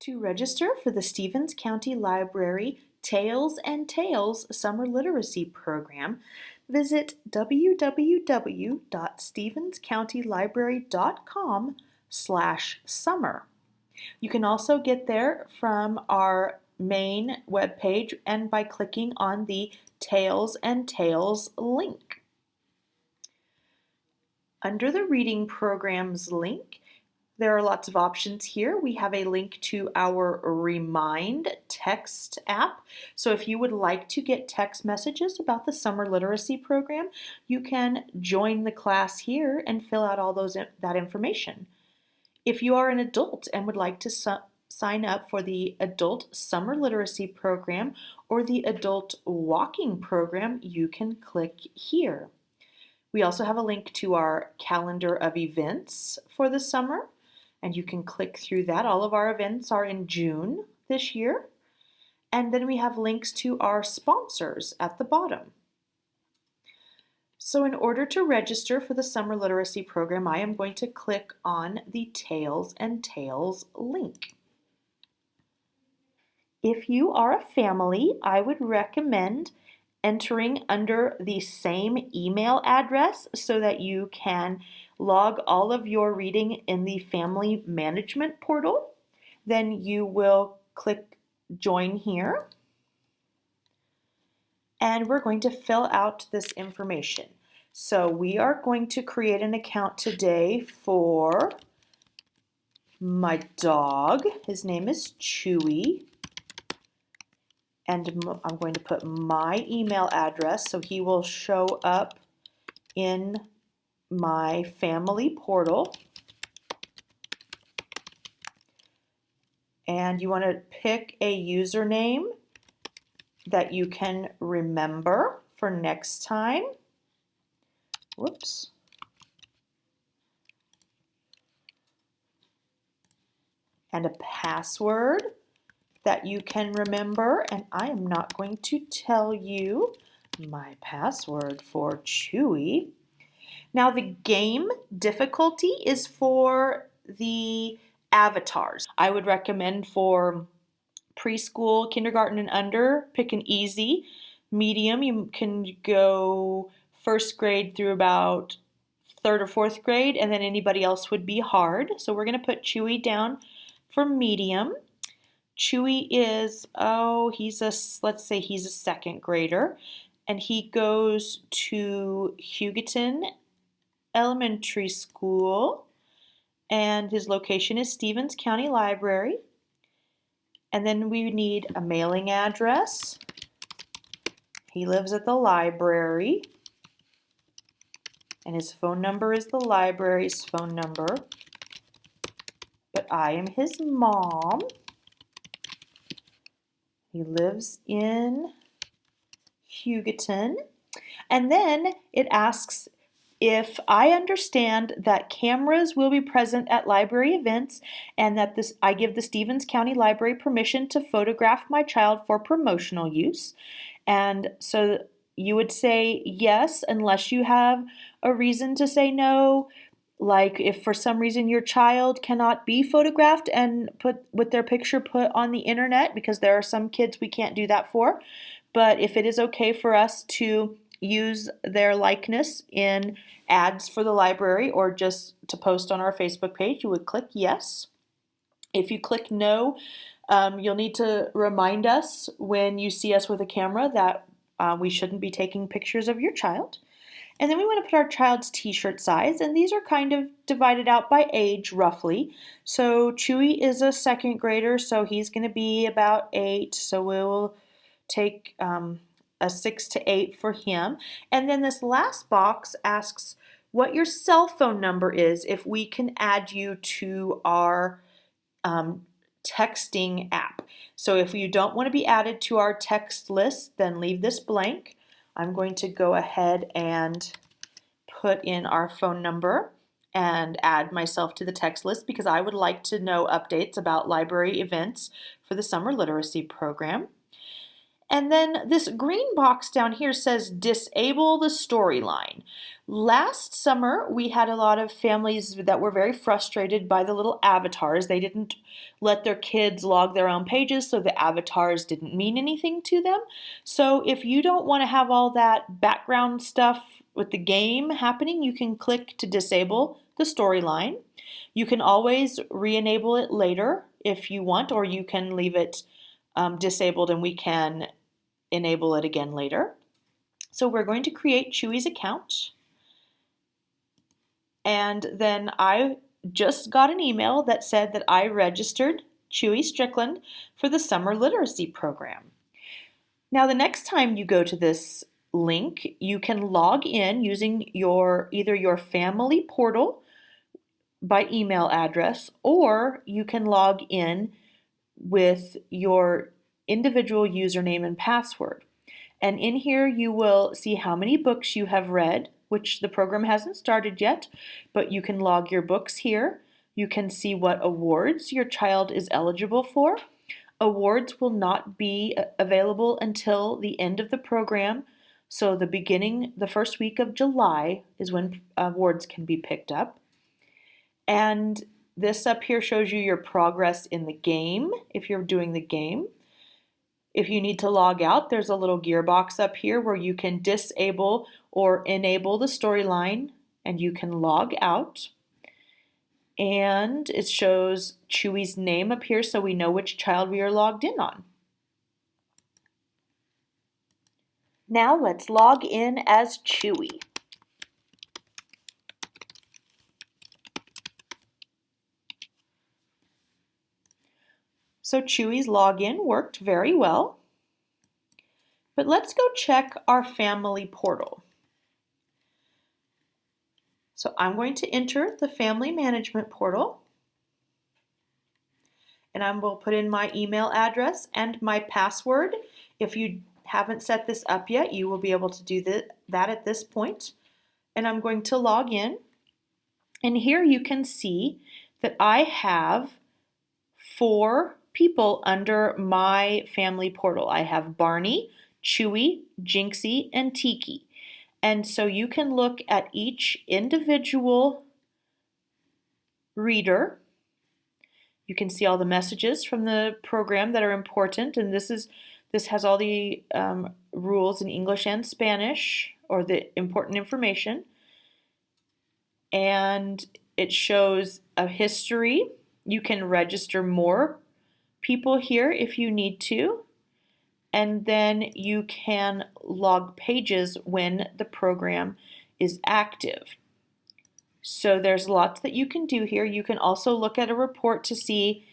To register for the Stevens County Library Tales and Tales Summer Literacy Program, visit www.stevenscountylibrary.com/summer. You can also get there from our main webpage and by clicking on the Tales and Tales link. Under the Reading Programs link, there are lots of options here. We have a link to our Remind text app. So if you would like to get text messages about the Summer Literacy Program, you can join the class here and fill out all that information. If you are an adult and would like to sign up for the Adult Summer Literacy Program or the Adult Walking Program, you can click here. We also have a link to our calendar of events for the summer, and you can click through that. All of our events are in June this year. And then we have links to our sponsors at the bottom. So in order to register for the Summer Literacy Program, I am going to click on the Tales and Tales link. If you are a family, I would recommend entering under the same email address so that you can log all of your reading in the Family Management portal. Then you will click Join here. And we're going to fill out this information. So we are going to create an account today for my dog. His name is Chewy. And I'm going to put my email address so he will show up in my family portal. And you want to pick a username that you can remember for next time. Whoops. And a password that you can remember, and I am not going to tell you my password for Chewy. Now the game difficulty is for the avatars. I would recommend for preschool, kindergarten and under, pick an easy. Medium, you can go first grade through about third or fourth grade, and then anybody else would be hard. So we're going to put Chewy down for medium. Chewy is, let's say he's a second grader, and he goes to Hugoton Elementary School, and his location is Stevens County Library. And then we need a mailing address. He lives at the library, and his phone number is the library's phone number, but I am his mom. He lives in Hugoton. And then it asks if I understand that cameras will be present at library events and that I give the Stevens County Library permission to photograph my child for promotional use. And so you would say yes unless you have a reason to say no. Like if for some reason your child cannot be photographed and put with their picture put on the internet, because there are some kids we can't do that for. But if it is okay for us to use their likeness in ads for the library or just to post on our Facebook page, you would click yes. If you click no, you'll need to remind us when you see us with a camera that we shouldn't be taking pictures of your child. And then we want to put our child's t-shirt size, and these are kind of divided out by age roughly. So Chewy is a second grader, so he's going to be about 8, so we'll take a 6 to 8 for him. And then this last box asks what your cell phone number is if we can add you to our texting app. So if you don't want to be added to our text list, then leave this blank. I'm going to go ahead and put in our phone number and add myself to the text list because I would like to know updates about library events for the Summer Literacy Program. And then this green box down here says disable the storyline. Last summer, we had a lot of families that were very frustrated by the little avatars. They didn't let their kids log their own pages, so the avatars didn't mean anything to them. So if you don't want to have all that background stuff with the game happening, you can click to disable the storyline. You can always re-enable it later if you want, or you can leave it disabled and we can enable it again later. So we're going to create Chewy's account. And then I just got an email that said that I registered Chewy Strickland for the Summer Literacy Program. Now the next time you go to this link, you can log in using either your family portal by email address, or you can log in with your individual username and password. And in here you will see how many books you have read, which the program hasn't started yet, but you can log your books here. You can see what awards your child is eligible for. Awards will not be available until the end of the program, so the first week of July is when awards can be picked up. And this up here shows you your progress in the game, if you're doing the game. If you need to log out, there's a little gearbox up here where you can disable or enable the storyline, and you can log out. And it shows Chewy's name up here so we know which child we are logged in on. Now let's log in as Chewy. So Chewy's login worked very well. But let's go check our family portal. So I'm going to enter the family management portal. And I will put in my email address and my password. If you haven't set this up yet, you will be able to do that at this point. And I'm going to log in. And here you can see that I have 4 people under my family portal. I have Barney, Chewy, Jinxie, and Tiki. And so you can look at each individual reader. You can see all the messages from the program that are important, and this has all the rules in English and Spanish, or the important information. And it shows a history. You can register more people here if you need to. And then you can log pages when the program is active. So there's lots that you can do here. You can also look at a report to see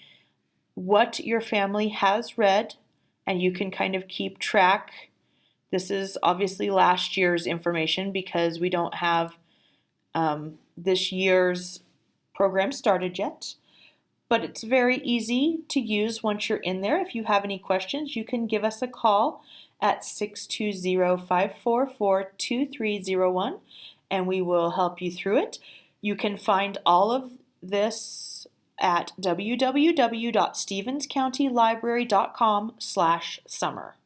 what your family has read, and you can kind of keep track. This is obviously last year's information because we don't have this year's program started yet. But it's very easy to use once you're in there. If you have any questions, you can give us a call at 620-544-2301, and we will help you through it. You can find all of this at www.stevenscountylibrary.com/summer.